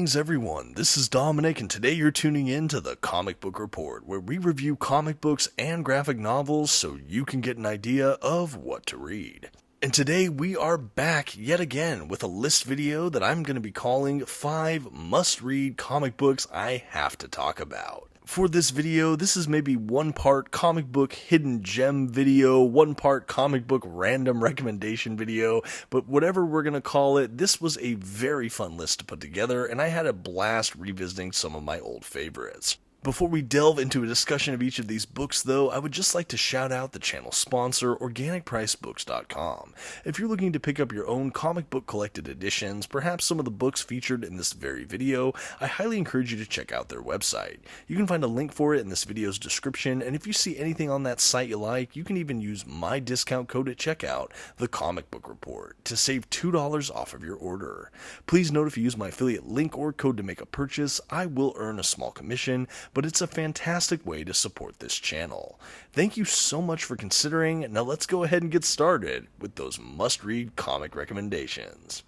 Greetings everyone, this is Dominic and today you're tuning in to the Comic Book Report, where we review comic books and graphic novels so you can get an idea of what to read. And today we are back yet again with a list video that I'm going to be calling 5 must-read comic books I have to talk about. For this video, this is maybe one part comic book hidden gem video, one part comic book random recommendation video, but whatever we're going to call it, this was a very fun list to put together, and I had a blast revisiting some of my old favorites. Before we delve into a discussion of each of these books, though, I would just like to shout out the channel sponsor, OrganicPriceBooks.com. If you're looking to pick up your own comic book collected editions, perhaps some of the books featured in this very video, I highly encourage you to check out their website. You can find a link for it in this video's description, and if you see anything on that site you like, you can even use my discount code at checkout, TheComicBookReport, to save $2 off of your order. Please note if you use my affiliate link or code to make a purchase, I will earn a small commission, but it's a fantastic way to support this channel. Thank you so much for considering. Now let's go ahead and get started with those must-read comic recommendations.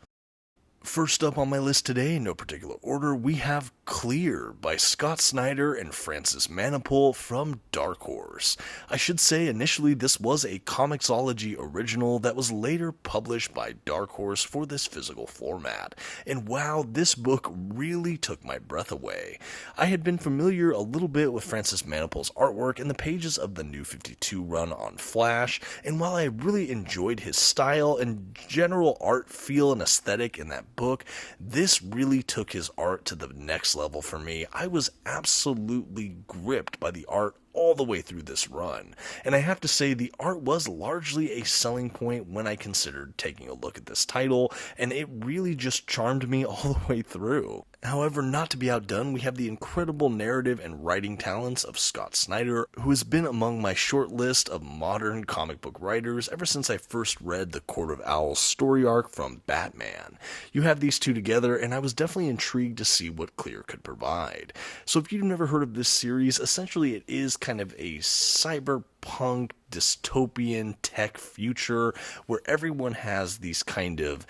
First up on my list today, in no particular order, we have Clear by Scott Snyder and Francis Manapul from Dark Horse. I should say initially this was a Comixology original that was later published by Dark Horse for this physical format. And wow, this book really took my breath away. I had been familiar a little bit with Francis Manapul's artwork in the pages of the New 52 run on Flash, and while I really enjoyed his style and general art feel and aesthetic in that book, this really took his art to the next level for me. I was absolutely gripped by the art all the way through this run, and I have to say the art was largely a selling point when I considered taking a look at this title, and it really just charmed me all the way through. However, not to be outdone, we have the incredible narrative and writing talents of Scott Snyder, who has been among my short list of modern comic book writers ever since I first read the Court of Owls story arc from Batman. You have these two together, and I was definitely intrigued to see what Clear could provide. So if you've never heard of this series, essentially it is kind of a cyberpunk dystopian tech future where everyone has these kind of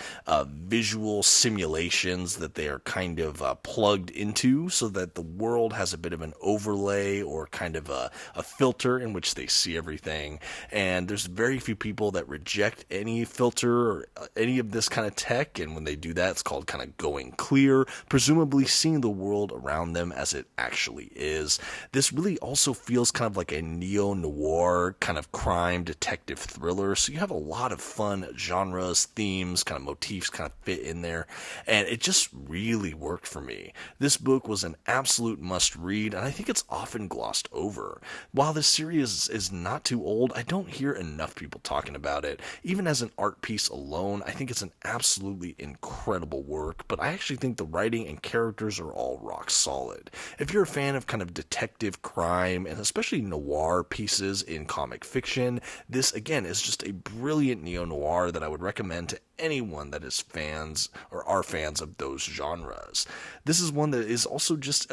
visual simulations that they are kind of plugged into so that the world has a bit of an overlay or kind of a filter in which they see everything, and there's very few people that reject any filter or any of this kind of tech, and when they do that it's called kind of going clear, presumably seeing the world around them as it actually is. This really also feels kind of like a neo-noir kind of crime detective thriller, so you have a lot of fun genres, themes, kind of motifs kind of fit in there, and it just really worked for me. This book was an absolute must read, and I think it's often glossed over. While this series is not too old, I don't hear enough people talking about it. Even as an art piece alone, I think it's an absolutely incredible work, but I actually think the writing and characters are all rock solid. If you're a fan of kind of detective crime, and especially noir pieces in comic fiction, this again is just a brilliant neo-noir that I would recommend to anyone that is fans or are fans of those genres. This is one that is also just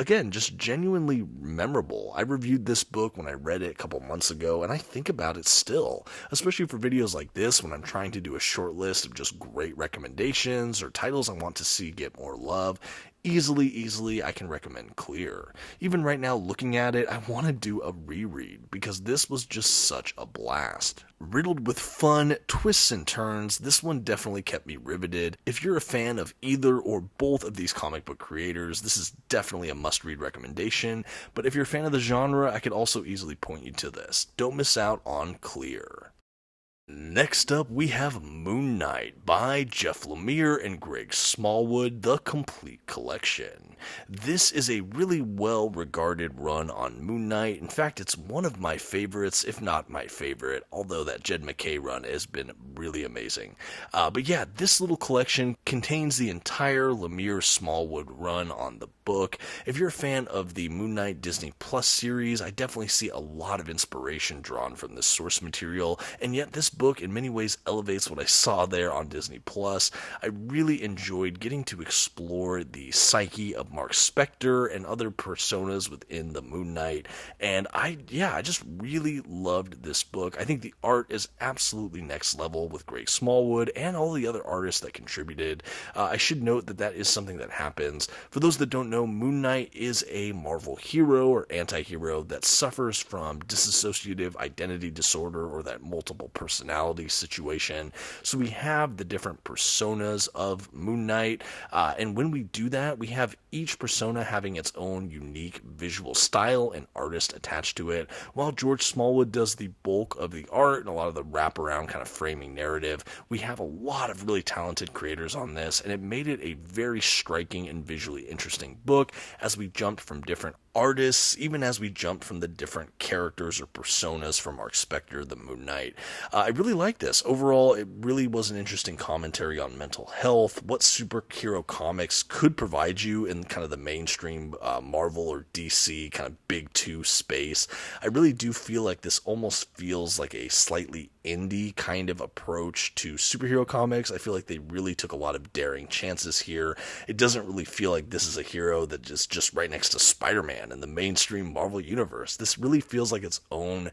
genuinely memorable. I reviewed this book when I read it a couple months ago, and I think about it still, especially for videos like this when I'm trying to do a short list of just great recommendations or titles I want to see get more love. Easily, I can recommend Clear. Even right now, looking at it, I want to do a reread because this was just such a blast. Riddled with fun, twists and turns, this one definitely kept me riveted. If you're a fan of either or both of these comic book creators, this is definitely a must-read recommendation, but if you're a fan of the genre, I could also easily point you to this. Don't miss out on Clear. Next up, we have Moon Knight by Jeff Lemire and Greg Smallwood, the complete collection. This is a really well-regarded run on Moon Knight. In fact, it's one of my favorites, if not my favorite, although that Jed MacKay run has been really amazing. But yeah, this little collection contains the entire Lemire-Smallwood run on the book. If you're a fan of the Moon Knight Disney Plus series, I definitely see a lot of inspiration drawn from this source material, and yet this book in many ways elevates what I saw there on Disney Plus. I really enjoyed getting to explore the psyche of Mark Spector and other personas within the Moon Knight, and I just really loved this book. I think the art is absolutely next level with Greg Smallwood and all the other artists that contributed. I should note that is something that happens. For those that don't know, Moon Knight is a Marvel hero or anti-hero that suffers from dissociative identity disorder, or that multiple personality situation. So we have the different personas of Moon Knight, and when we do that, we have each persona having its own unique visual style and artist attached to it, while George Smallwood does the bulk of the art and a lot of the wraparound kind of framing narrative. We have a lot of really talented creators on this, and it made it a very striking and visually interesting book as we jumped from different artists, even as we jumped from the different characters or personas from Mark Spector, the Moon Knight. I really like this. Overall, it really was an interesting commentary on mental health, what superhero comics could provide you in kind of the mainstream Marvel or DC kind of big two space. I really do feel like this almost feels like a slightly indie kind of approach to superhero comics. I feel like they really took a lot of daring chances here. It doesn't really feel like this is a hero that is just right next to Spider-Man in the mainstream Marvel universe. This really feels like its own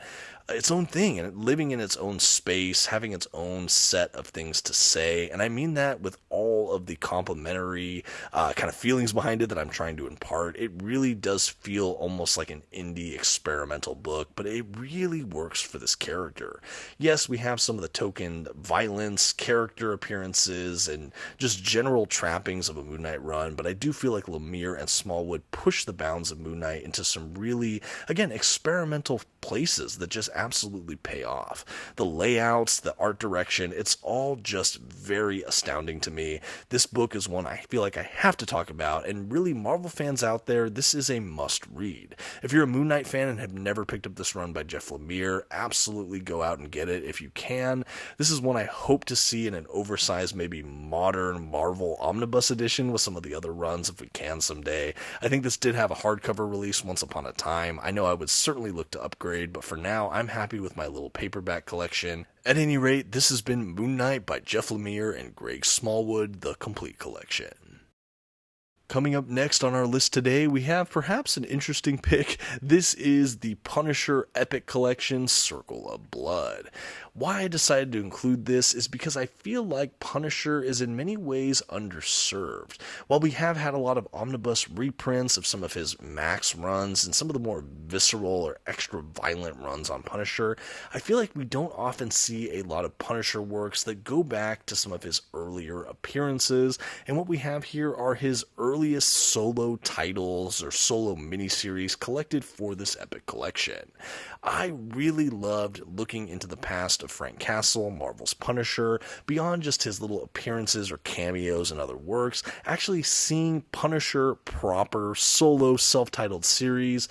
thing, and living in its own space, having its own set of things to say. And I mean that with all of the complimentary kind of feelings behind it that I'm trying to impart. It really does feel almost like an indie experimental book, but it really works for this character. Yes, we have some of the token violence, character appearances, and just general trappings of a Moon Knight run, but I do feel like Lemire and Smallwood push the bounds of Moon Knight into some really, again, experimental places that just absolutely pay off. The layouts, the art direction, it's all just very astounding to me. This book is one I feel like I have to talk about, and really, Marvel fans out there, this is a must read. If you're a Moon Knight fan and have never picked up this run by Jeff Lemire, absolutely go out and get it if you can. This is one I hope to see in an oversized, maybe modern Marvel omnibus edition with some of the other runs if we can someday. I think this did have a hardcover release once upon a time. I know I would certainly look to upgrade, but for now, I'm happy with my little paperback collection. At any rate, this has been Moon Knight by Jeff Lemire and Greg Smallwood, the complete collection. Coming up next on our list today, we have perhaps an interesting pick. This is the Punisher Epic Collection, Circle of Blood. Why I decided to include this is because I feel like Punisher is in many ways underserved. While we have had a lot of omnibus reprints of some of his Max runs and some of the more visceral or extra violent runs on Punisher, I feel like we don't often see a lot of Punisher works that go back to some of his earlier appearances, and what we have here are his earliest solo titles or solo miniseries collected for this epic collection. I really loved looking into the past of Frank Castle, Marvel's Punisher, beyond just his little appearances or cameos in other works, actually seeing Punisher proper solo self-titled series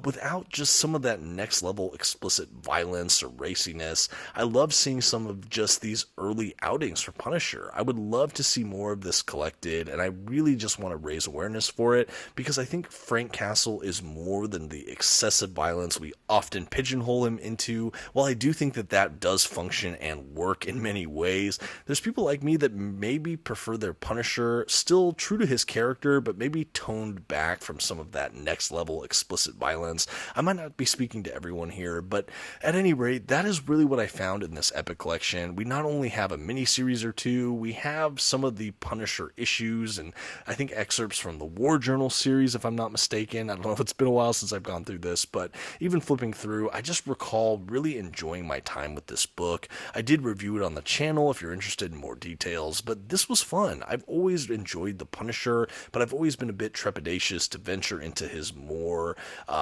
without just some of that next level explicit violence or raciness. I love seeing some of just these early outings for Punisher. I would love to see more of this collected, and I really just want to raise awareness for it because I think Frank Castle is more than the excessive violence we often pigeonhole him into. While I do think that does function and work in many ways, there's people like me that maybe prefer their Punisher still true to his character, but maybe toned back from some of that next level explicit violence. I might not be speaking to everyone here, but at any rate, that is really what I found in this epic collection. We not only have a mini-series or two, we have some of the Punisher issues, and I think excerpts from the War Journal series, if I'm not mistaken. I don't know if it's been a while since I've gone through this, but even flipping through, I just recall really enjoying my time with this book. I did review it on the channel if you're interested in more details, but this was fun. I've always enjoyed the Punisher, but I've always been a bit trepidatious to venture into his more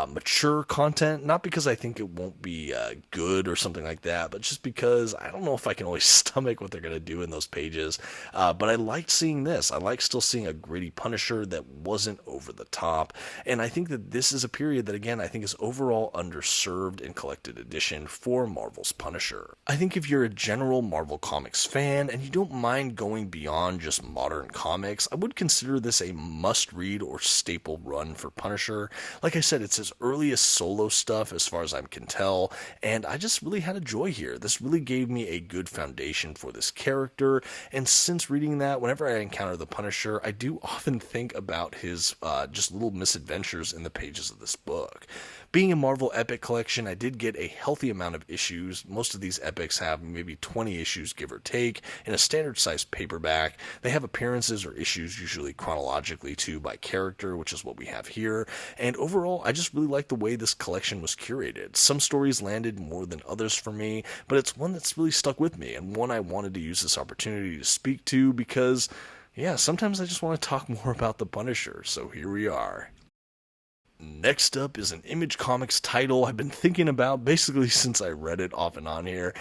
mature content, not because I think it won't be good or something like that, but just because I don't know if I can always stomach what they're going to do in those pages. But I liked seeing this. I like still seeing a gritty Punisher Punisher that wasn't over the top, and I think that this is a period that, again, I think is overall underserved in collected edition for Marvel's Punisher. I think if you're a general Marvel Comics fan and you don't mind going beyond just modern comics, I would consider this a must-read or staple run for Punisher. Like I said, it's his earliest solo stuff as far as I can tell, and I just really had a joy here. This really gave me a good foundation for this character, and since reading that, whenever I encounter the Punisher, I do often think about his just little misadventures in the pages of this book. Being a Marvel Epic collection, I did get a healthy amount of issues. Most of these epics have maybe 20 issues, give or take, in a standard sized paperback. They have appearances or issues, usually chronologically too, by character, which is what we have here. And overall, I just really like the way this collection was curated. Some stories landed more than others for me, but it's one that's really stuck with me, and one I wanted to use this opportunity to speak to because, yeah, sometimes I just want to talk more about the Punisher, so here we are. Next up is an Image Comics title I've been thinking about basically since I read it off and on here.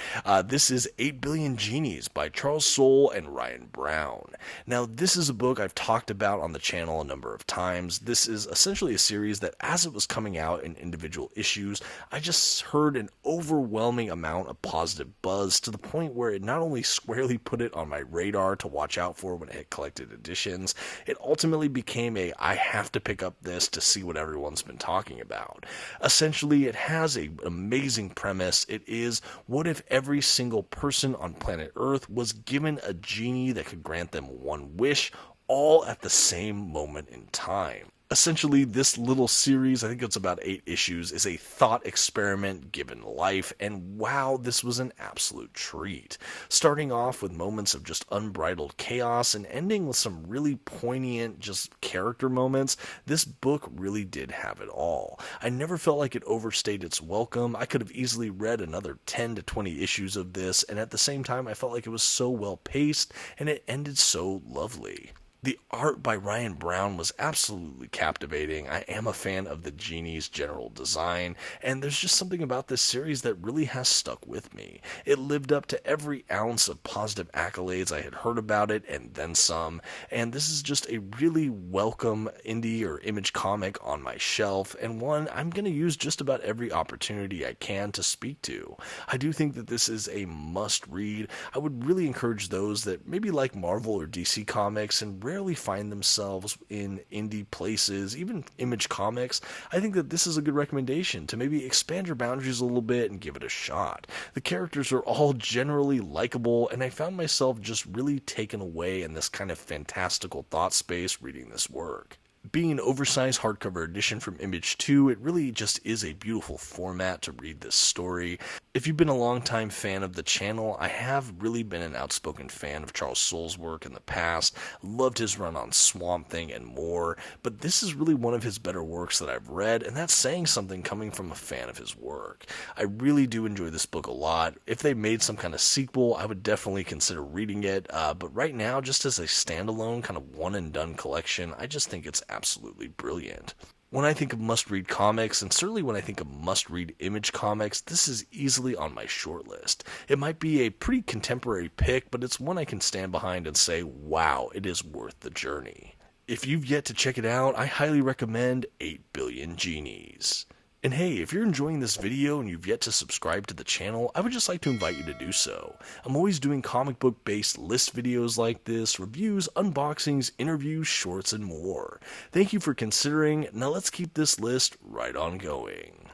This is 8 Billion Genies by Charles Soule and Ryan Browne. Now, this is a book I've talked about on the channel a number of times. This is essentially a series that, as it was coming out in individual issues, I just heard an overwhelming amount of positive buzz to the point where it not only squarely put it on my radar to watch out for when it hit collected editions, it ultimately became a I have to pick up this to see what everyone's been talking about. Essentially, it has an amazing premise. It is, what if every single person on planet Earth was given a genie that could grant them one wish, all at the same moment in time? Essentially, this little series, I think it's about 8 issues, is a thought experiment given life, and wow, this was an absolute treat. Starting off with moments of just unbridled chaos and ending with some really poignant just character moments, this book really did have it all. I never felt like it overstayed its welcome. I could have easily read another 10 to 20 issues of this, and at the same time, I felt like it was so well paced, and it ended so lovely. The art by Ryan Browne was absolutely captivating. I am a fan of the Genies' general design, and there's just something about this series that really has stuck with me. It lived up to every ounce of positive accolades I had heard about it, and then some, and this is just a really welcome indie or image comic on my shelf, and one I'm going to use just about every opportunity I can to speak to. I do think that this is a must-read. I would really encourage those that maybe like Marvel or DC Comics and rarely find themselves in indie places, even Image Comics. I think that this is a good recommendation to maybe expand your boundaries a little bit and give it a shot. The characters are all generally likable, and I found myself just really taken away in this kind of fantastical thought space reading this work. Being an oversized hardcover edition from Image 2, it really just is a beautiful format to read this story. If you've been a longtime fan of the channel, I have really been an outspoken fan of Charles Soule's work in the past, loved his run on Swamp Thing and more, but this is really one of his better works that I've read, and that's saying something coming from a fan of his work. I really do enjoy this book a lot. If they made some kind of sequel, I would definitely consider reading it, but right now, just as a standalone kind of one-and-done collection, I just think it's absolutely brilliant. When I think of must-read comics, and certainly when I think of must-read Image Comics, this is easily on my short list. It might be a pretty contemporary pick, but it's one I can stand behind and say, wow, it is worth the journey. If you've yet to check it out, I highly recommend 8 Billion Genies. And hey, if you're enjoying this video and you've yet to subscribe to the channel, I would just like to invite you to do so. I'm always doing comic book based list videos like this, reviews, unboxings, interviews, shorts, and more. Thank you for considering. Now let's keep this list right on going.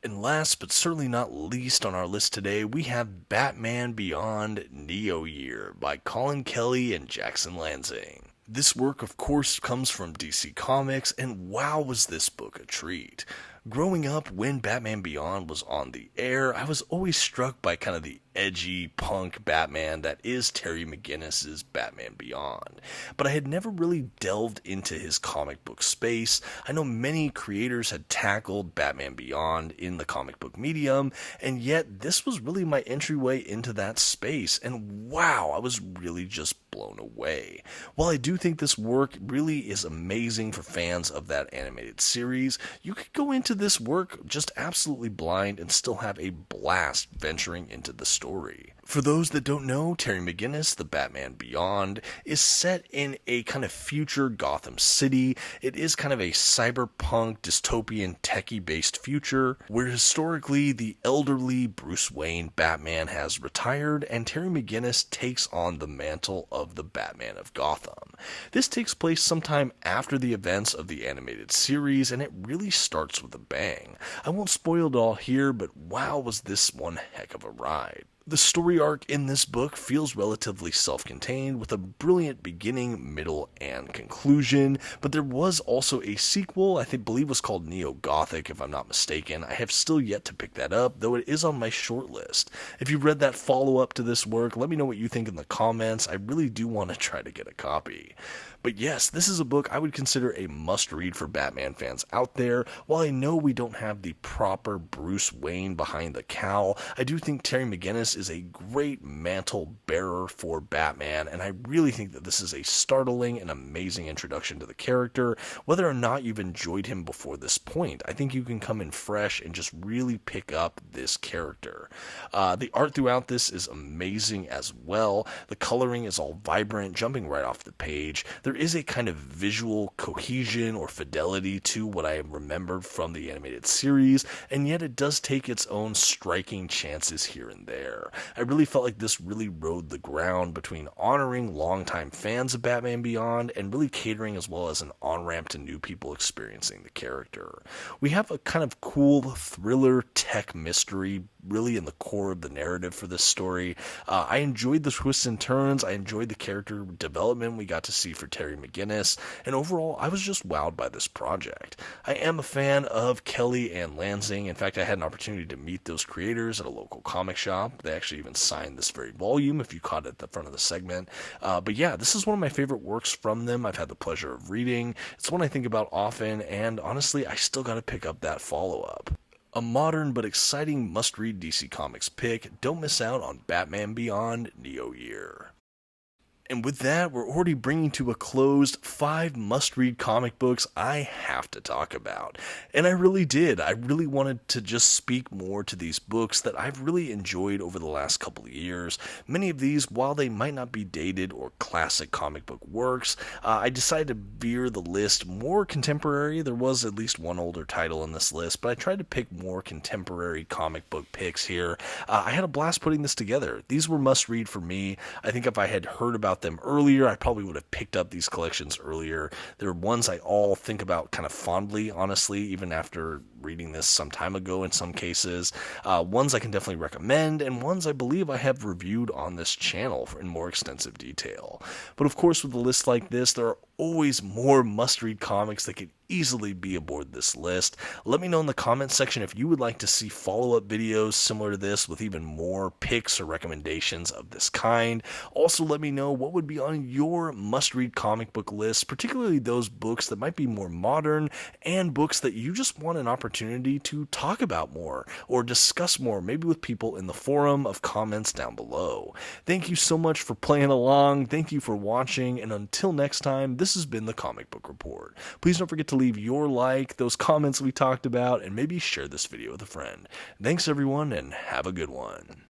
And last but certainly not least on our list today, we have Batman Beyond Neo Year by Colin Kelly and Jackson Lanzing. This work, of course, comes from DC Comics, and wow, was this book a treat. Growing up, when Batman Beyond was on the air, I was always struck by kind of the edgy punk Batman that is Terry McGinnis's Batman Beyond. But I had never really delved into his comic book space. I know many creators had tackled Batman Beyond in the comic book medium, and yet this was really my entryway into that space, and wow, I was really just blown away. While I do think this work really is amazing for fans of that animated series, you could go into this work just absolutely blind and still have a blast venturing into the story. story. For those that don't know, Terry McGinnis, The Batman Beyond, is set in a kind of future Gotham City. It is kind of a cyberpunk, dystopian, techie-based future, where historically the elderly Bruce Wayne Batman has retired, and Terry McGinnis takes on the mantle of the Batman of Gotham. This takes place sometime after the events of the animated series, and it really starts with a bang. I won't spoil it all here, but wow, was this one heck of a ride. The story arc in this book feels relatively self-contained, with a brilliant beginning, middle, and conclusion, but there was also a sequel I believe was called Neo-Gothic, if I'm not mistaken. I have still yet to pick that up, though it is on my short list. If you've read that follow-up to this work, let me know what you think in the comments. I really do want to try to get a copy. But yes, this is a book I would consider a must-read for Batman fans out there. While I know we don't have the proper Bruce Wayne behind the cowl, I do think Terry McGinnis is a great mantle bearer for Batman, and I really think that this is a startling and amazing introduction to the character. Whether or not you've enjoyed him before this point, I think you can come in fresh and just really pick up this character. The art throughout this is amazing as well. The coloring is all vibrant, jumping right off the page. There is a kind of visual cohesion or fidelity to what I remembered from the animated series, and yet it does take its own striking chances here and there. I really felt like this really rode the ground between honoring longtime fans of Batman Beyond and really catering as well as an on-ramp to new people experiencing the character. We have a kind of cool thriller tech mystery really in the core of the narrative for this story. I enjoyed the twists and turns. I enjoyed the character development we got to see for Terry McGinnis, and overall I was just wowed by this project. I am a fan of Kelly and Lanzing. In fact, I had an opportunity to meet those creators at a local comic shop. They actually even signed this very volume if you caught it at the front of the segment. But yeah, this is one of my favorite works from them. I've had the pleasure of reading. It's one I think about often, and honestly I still gotta pick up that follow-up. A modern but exciting must-read DC Comics pick. Don't miss out on Batman Beyond Neo Year. And with that, we're already bringing to a close 5 must-read comic books I have to talk about. And I really did. I really wanted to just speak more to these books that I've really enjoyed over the last couple of years. Many of these, while they might not be dated or classic comic book works, I decided to veer the list more contemporary. There was at least one older title in this list, but I tried to pick more contemporary comic book picks here. I had a blast putting this together. These were must-read for me. I think if I had heard about them earlier, I probably would have picked up these collections earlier. They're ones I all think about kind of fondly, honestly, even after reading this some time ago in some cases. Ones I can definitely recommend, and ones I believe I have reviewed on this channel in more extensive detail. But of course, with a list like this, there are always more must-read comics that could easily be aboard this list. Let me know in the comments section if you would like to see follow-up videos similar to this with even more picks or recommendations of this kind. Also, let me know what would be on your must-read comic book list, particularly those books that might be more modern and books that you just want an opportunity to talk about more or discuss more, maybe with people in the forum of comments down below. Thank you so much for playing along. Thank you for watching, and until next time, this has been the Comic Book Report. Please don't forget to leave your like, those comments we talked about, and maybe share this video with a friend. Thanks everyone, and have a good one.